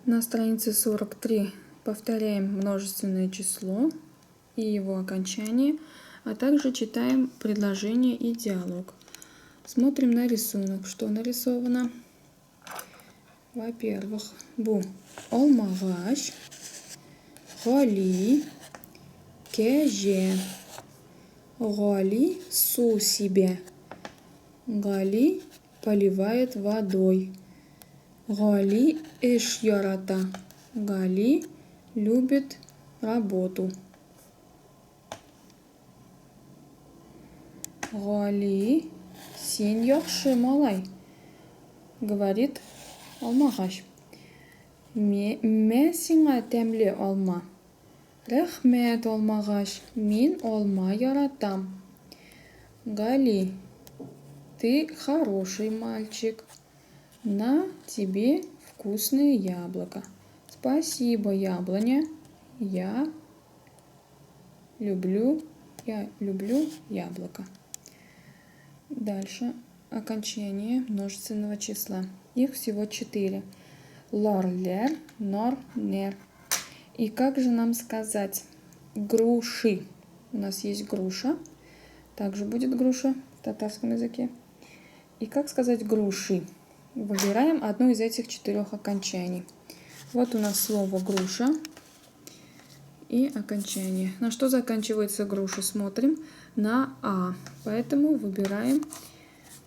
На странице 43 повторяем множественное число и его окончание, а также читаем предложение и диалог. Смотрим на рисунок, что нарисовано. Во-первых, бу олмағаш, Гали, кеже. Гали су себе. Гали поливает водой. Гали эш ярата. Гали любит работу. Гали сен яхшы малай, говорит алмағаш. Мә сиңа тәмле алма. Рәхмәт алмағаш, мин алма яратам. Гали, ты хороший мальчик. На тебе вкусное яблоко. Спасибо, яблоня. Я люблю яблоко. Дальше окончание множественного числа. Их всего 4. Лор, лер, нор, нер. И как же нам сказать груши? У нас есть груша. Также будет груша в татарском языке. И как сказать груши? Выбираем одно из этих 4 окончаний. Вот у нас слово груша и окончание. На что заканчивается груша? Смотрим на А. Поэтому выбираем,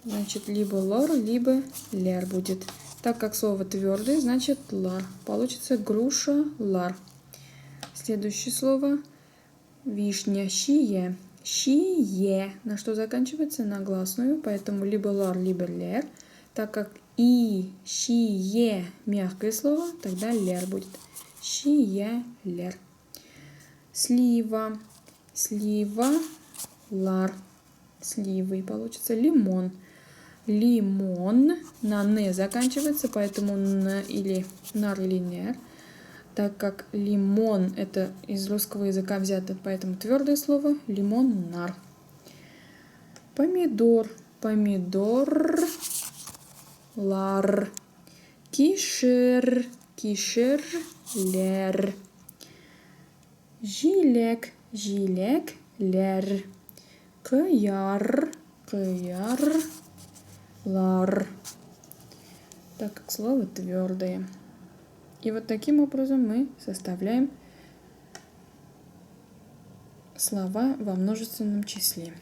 значит, либо лор, либо лер будет. Так как слово твердое, значит лар. Получится груша, лар. Следующее слово вишня, шие. Шие. На что заканчивается? На гласную. Поэтому либо лар, либо лер. Так как и, шие мягкое слово, тогда лер будет. Шие, лер. Слива. Слива, лар. Сливы. Получится лимон. Лимон. На не заканчивается, поэтому н или нар или нер. Так как лимон это из русского языка взято, поэтому твердое слово лимон, нар. Помидор. Помидор, лар. Кишер. Кишер, лер. Жилек. Жилек, лер. Кыяр. Кыяр, лар. Так как слово твердое. И вот таким образом мы составляем слова во множественном числе.